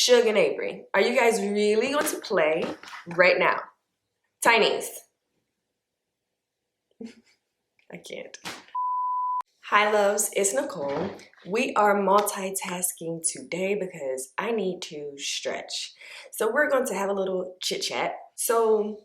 Suge and Avery, are you guys really going to play right now? Tinies. I can't. Hi loves, it's Nicole. We are multitasking today because I need to stretch. So we're going to have a little chit chat. So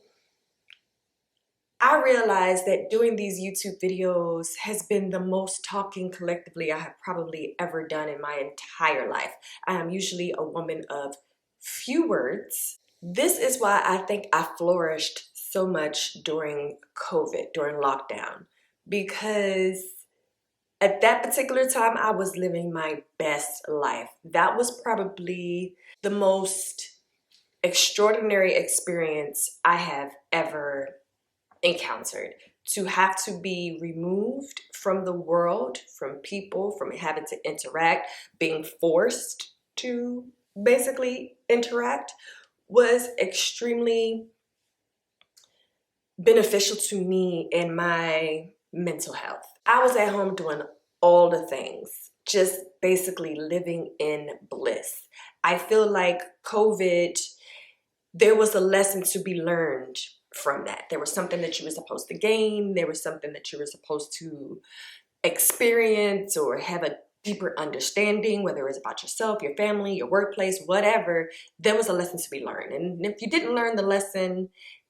I realized that doing these YouTube videos has been the most talking collectively I have probably ever done in my entire life. I am usually a woman of few words. This is why I think I flourished so much during COVID, during lockdown, because at that particular time I was living my best life. That was probably the most extraordinary experience I have ever encountered. To have to be removed from the world, from people, from having to interact, being forced to basically interact was extremely beneficial to me and my mental health. I was at home doing all the things, just basically living in bliss. I feel like COVID, there was a lesson to be learned from that. There was something that you were supposed to gain. There was something that you were supposed to experience or have a deeper understanding, whether it's about yourself, your family, your workplace, whatever. There was a lesson to be learned. And if you didn't learn the lesson,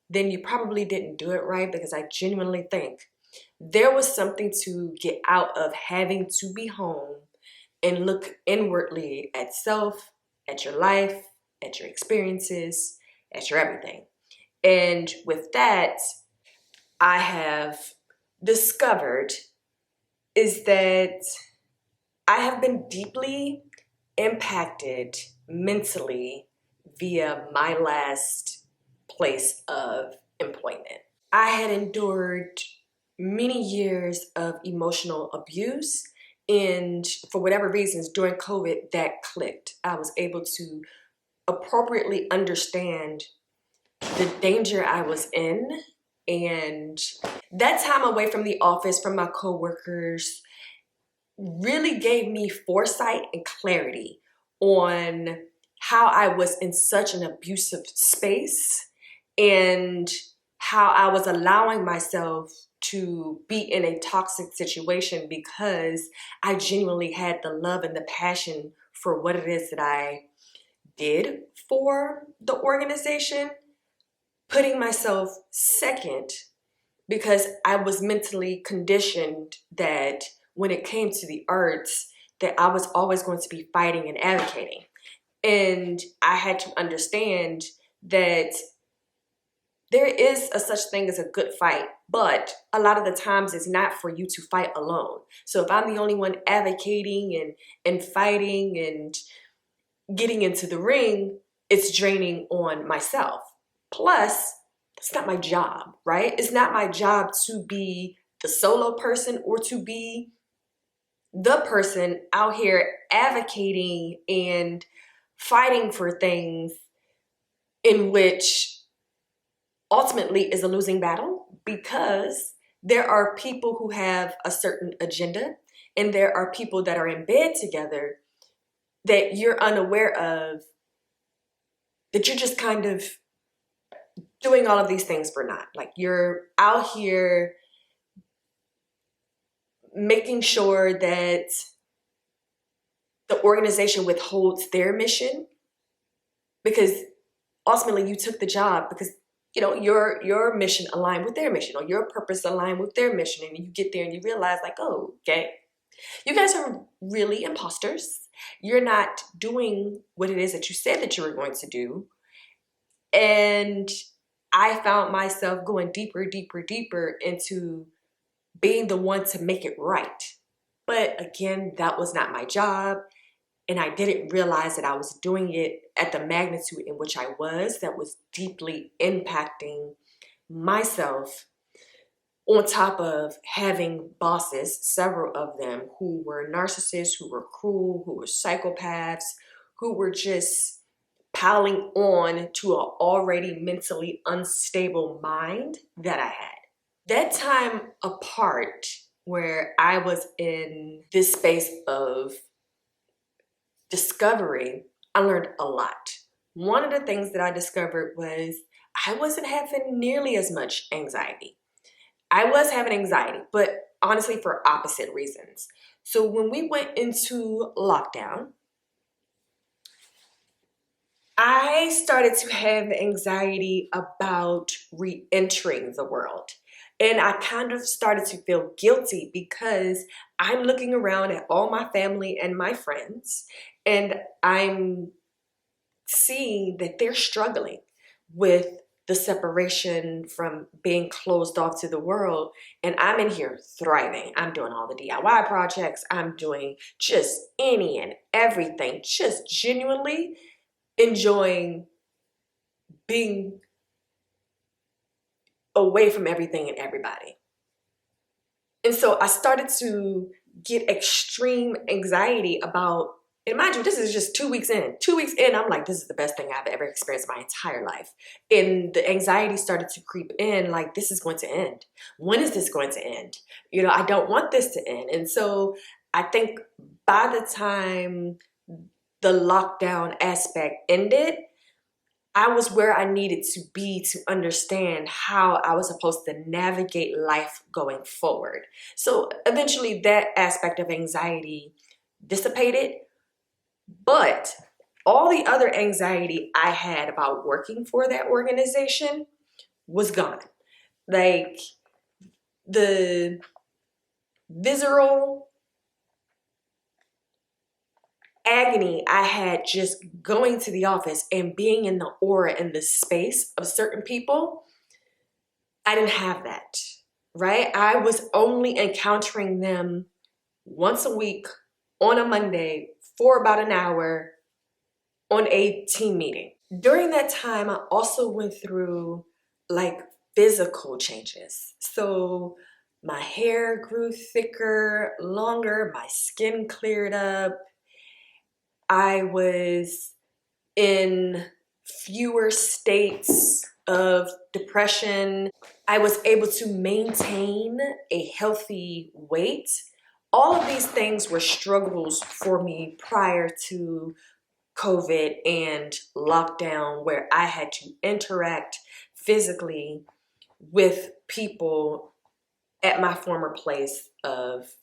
then you probably didn't do it right, because I genuinely think there was something to get out of having to be home and look inwardly at self, at your life, at your experiences, at your everything. And with that, I have discovered is that I have been deeply impacted mentally via my last place of employment. I had endured many years of emotional abuse, and for whatever reasons during COVID that clicked. I was able to appropriately understand the danger I was in, and that time away from the office, from my coworkers, really gave me foresight and clarity on how I was in such an abusive space and how I was allowing myself to be in a toxic situation because I genuinely had the love and the passion for what it is that I did for the organization, putting myself second because I was mentally conditioned that when it came to the arts, that I was always going to be fighting and advocating. And I had to understand that there is a such thing as a good fight, but a lot of the times it's not for you to fight alone. So if I'm the only one advocating and fighting and getting into the ring, it's draining on myself. Plus, it's not my job, right? It's not my job to be the solo person or to be the person out here advocating and fighting for things in which ultimately is a losing battle, because there are people who have a certain agenda and there are people that are in bed together that you're unaware of, that you're just kind of doing all of these things for naught. Like, you're out here making sure that the organization withholds their mission because ultimately you took the job because your mission aligned with their mission, or your purpose aligned with their mission, and you get there and you realize like, oh, okay, you guys are really imposters. You're not doing what it is that you said that you were going to do. And I found myself going deeper into being the one to make it right. But again, that was not my job. And I didn't realize that I was doing it at the magnitude in which I was, that was deeply impacting myself, on top of having bosses, several of them, who were narcissists, who were cruel, who were psychopaths, who were just piling on to an already mentally unstable mind that I had. That time apart, where I was in this space of discovery, I learned a lot. One of the things that I discovered was I wasn't having nearly as much anxiety. I was having anxiety, but honestly for opposite reasons. So when we went into lockdown, I started to have anxiety about re-entering the world. And I kind of started to feel guilty because I'm looking around at all my family and my friends, and I'm seeing that they're struggling with the separation from being closed off to the world. And I'm in here thriving. I'm doing all the DIY projects. I'm doing just any and everything, just genuinely enjoying being away from everything and everybody. And so I started to get extreme anxiety about, and mind you, this is just 2 weeks in. 2 weeks in, I'm like, this is the best thing I've ever experienced in my entire life. And the anxiety started to creep in, like, this is going to end. When is this going to end? You know, I don't want this to end. And so I think by the time the lockdown aspect ended, I was where I needed to be to understand how I was supposed to navigate life going forward. So eventually that aspect of anxiety dissipated, but all the other anxiety I had about working for that organization was gone. Like the visceral agony I had just going to the office and being in the aura and the space of certain people, I didn't have that, right? I was only encountering them once a week on a Monday for about an hour on a team meeting. During that time, I also went through like physical changes. So my hair grew thicker, longer, my skin cleared up. I was in fewer states of depression. I was able to maintain a healthy weight. All of these things were struggles for me prior to COVID and lockdown, where I had to interact physically with people at my former place of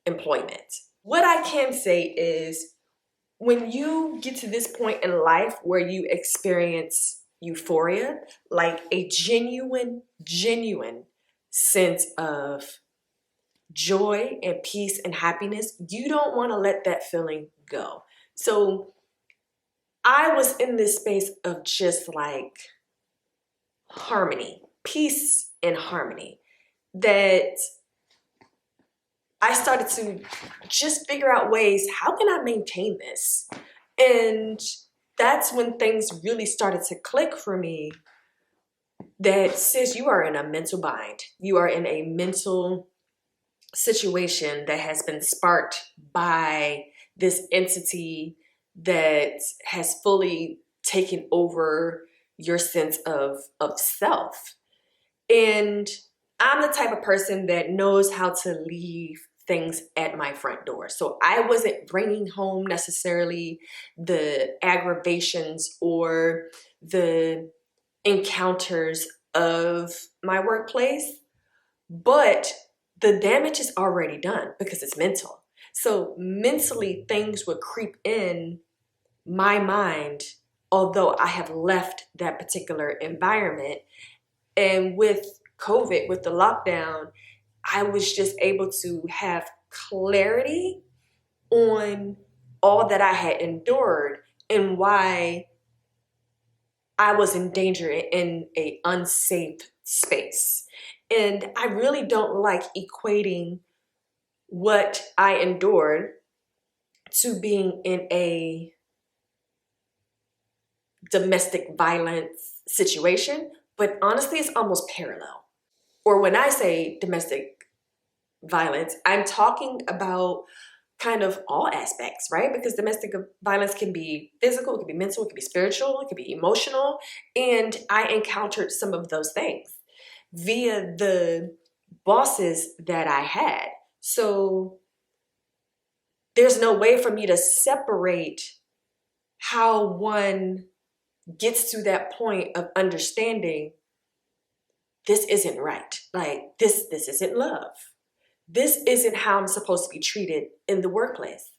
employment. What I can say is, when you get to this point in life where you experience euphoria, like a genuine sense of joy and peace and happiness, you don't want to let that feeling go. So I was in this space of just like harmony, peace and harmony, that I started to just figure out ways, how can I maintain this? And that's when things really started to click for me, that sis, you are in a mental bind. You are in a mental situation that has been sparked by this entity that has fully taken over your sense of self. And I'm the type of person that knows how to leave things at my front door. So I wasn't bringing home necessarily the aggravations or the encounters of my workplace, but the damage is already done because it's mental. So mentally, things would creep in my mind, although I have left that particular environment. And with COVID, with the lockdown, I was just able to have clarity on all that I had endured and why I was in danger in an unsafe space. And I really don't like equating what I endured to being in a domestic violence situation, but honestly, it's almost parallel. Or when I say domestic violence, I'm talking about kind of all aspects, right? Because domestic violence can be physical, it can be mental, it can be spiritual, it can be emotional. And I encountered some of those things via the bosses that I had. So there's no way for me to separate how one gets to that point of understanding this isn't right. Like this isn't love. This isn't how I'm supposed to be treated in the workplace.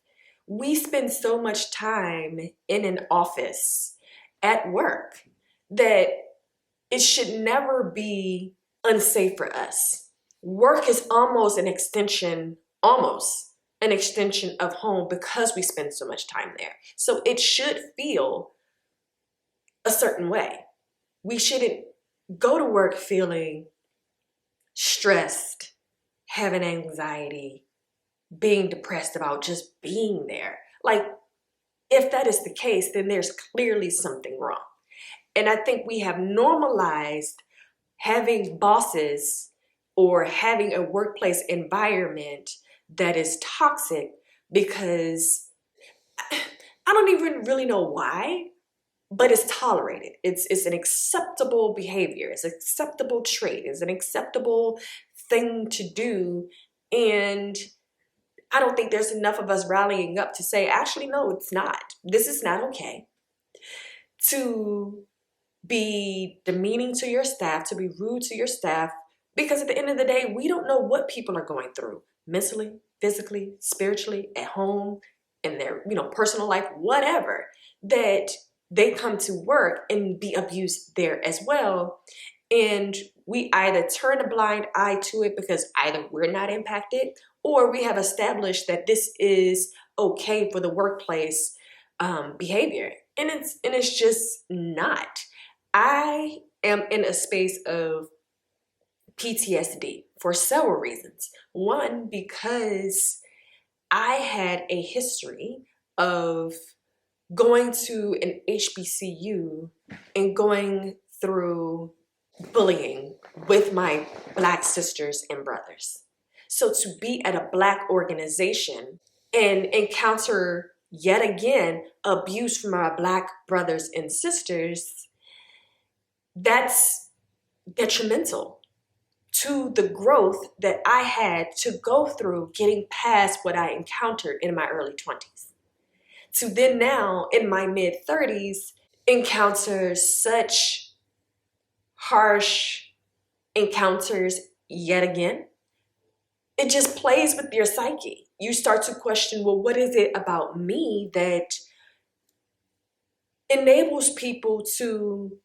We spend so much time in an office at work that it should never be unsafe for us. Work is almost an extension of home because we spend so much time there. So it should feel a certain way. We shouldn't go to work feeling stressed, having anxiety, being depressed about just being there. Like, if that is the case, then there's clearly something wrong. And I think we have normalized having bosses or having a workplace environment that is toxic because I don't even really know why, but it's tolerated. It's an acceptable behavior. It's an acceptable trait. It's an acceptable thing to do. And I don't think there's enough of us rallying up to say, actually, no, it's not. This is not okay. To be demeaning to your staff, to be rude to your staff, because at the end of the day, we don't know what people are going through mentally, physically, spiritually, at home, in their personal life, whatever, that they come to work and be abused there as well. And we either turn a blind eye to it because either we're not impacted or we have established that this is okay for the workplace behavior. And it's just not. I am in a space of PTSD for several reasons. One, because I had a history of going to an HBCU and going through bullying with my Black sisters and brothers. So to be at a Black organization and encounter yet again abuse from our Black brothers and sisters, that's detrimental to the growth that I had to go through getting past what I encountered in my early 20s. To then now, in my mid-30s, encounter such harsh encounters yet again. It just plays with your psyche. You start to question, well, what is it about me that enables people to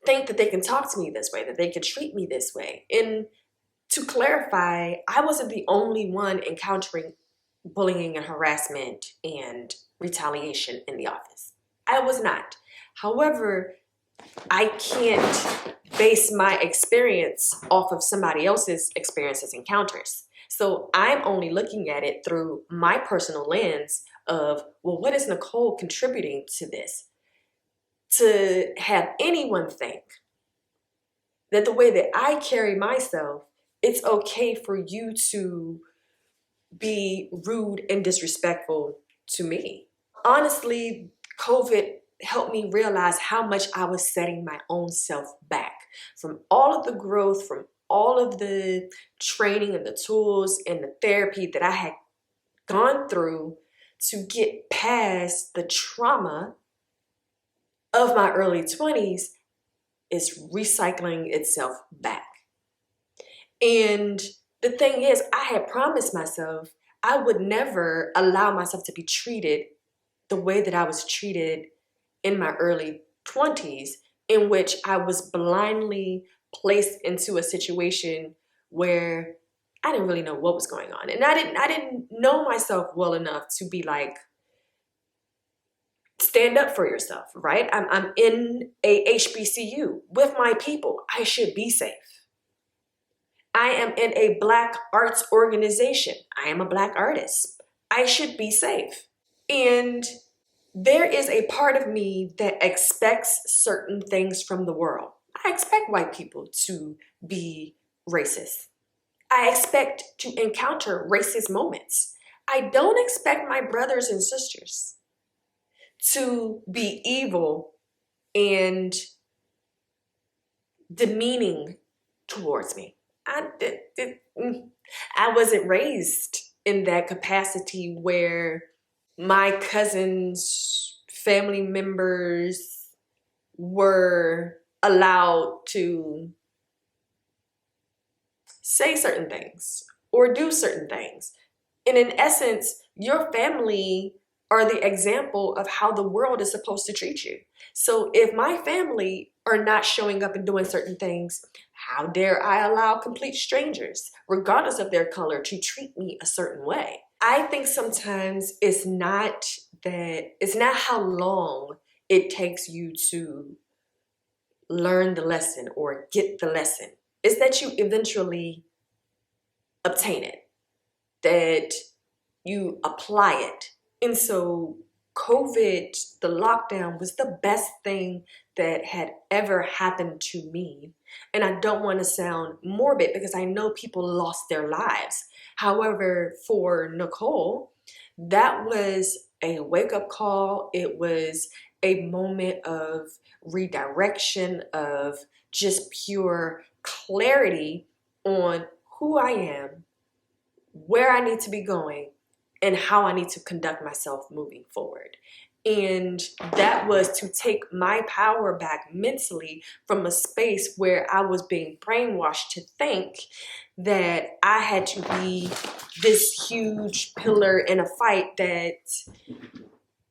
think that they can talk to me this way, that they can treat me this way? And to clarify, I wasn't the only one encountering bullying and harassment and retaliation in the office. I was not. However, I can't base my experience off of somebody else's experiences, encounters. So I'm only looking at it through my personal lens of, well, what is Nicole contributing to this? To have anyone think that the way that I carry myself, it's okay for you to be rude and disrespectful to me. Honestly, COVID helped me realize how much I was setting my own self back from all of the growth, from all of the training and the tools and the therapy that I had gone through to get past the trauma of my early 20s is recycling itself back. And the thing is, I had promised myself I would never allow myself to be treated the way that I was treated in my early 20s, in which I was blindly placed into a situation where I didn't really know what was going on. And I didn't know myself well enough to be like, stand up for yourself, right? I'm in a HBCU with my people. I should be safe. I am in a Black arts organization. I am a Black artist. I should be safe. And there is a part of me that expects certain things from the world. I expect white people to be racist. I expect to encounter racist moments. I don't expect my brothers and sisters to be evil and demeaning towards me. I wasn't raised in that capacity where my cousins family members were allowed to say certain things or do certain things. And in essence, your family are the example of how the world is supposed to treat you. So if my family are not showing up and doing certain things, how dare I allow complete strangers, regardless of their color, to treat me a certain way? I think sometimes it's not how long it takes you to learn the lesson or get the lesson. It's that you eventually obtain it, that you apply it. And so COVID, the lockdown, was the best thing that had ever happened to me. And I don't want to sound morbid because I know people lost their lives. However, for Nicole, that was a wake-up call. It was a moment of redirection, of just pure clarity on who I am, where I need to be going, and how I need to conduct myself moving forward. And that was to take my power back mentally from a space where I was being brainwashed to think that I had to be this huge pillar in a fight that,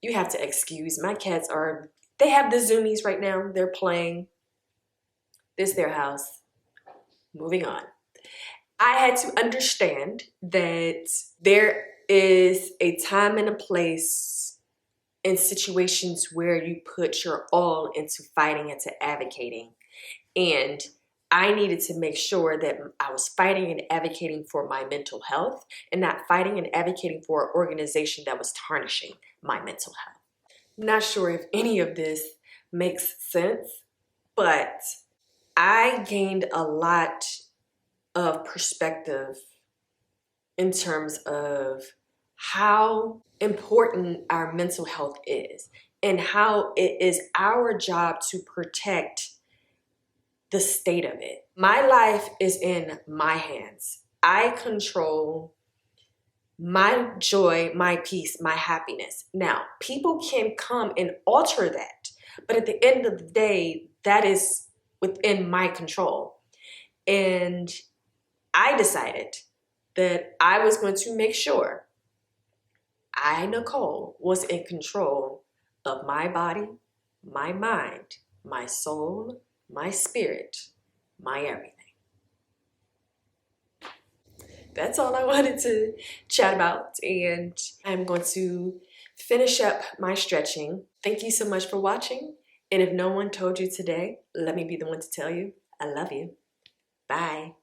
you have to excuse, my cats they have the zoomies right now. They're playing. This is their house. Moving on. I had to understand that there is a time and a place in situations where you put your all into fighting and to advocating. And I needed to make sure that I was fighting and advocating for my mental health and not fighting and advocating for an organization that was tarnishing my mental health. I'm not sure if any of this makes sense, but I gained a lot of perspective in terms of how important our mental health is and how it is our job to protect the state of it. My life is in my hands. I control my joy, my peace, my happiness. Now, people can come and alter that, but at the end of the day, that is within my control. And I decided that I was going to make sure I, Nicole, was in control of my body, my mind, my soul, my spirit, my everything. That's all I wanted to chat about, and I'm going to finish up my stretching. Thank you so much for watching, and if no one told you today, let me be the one to tell you, I love you. Bye.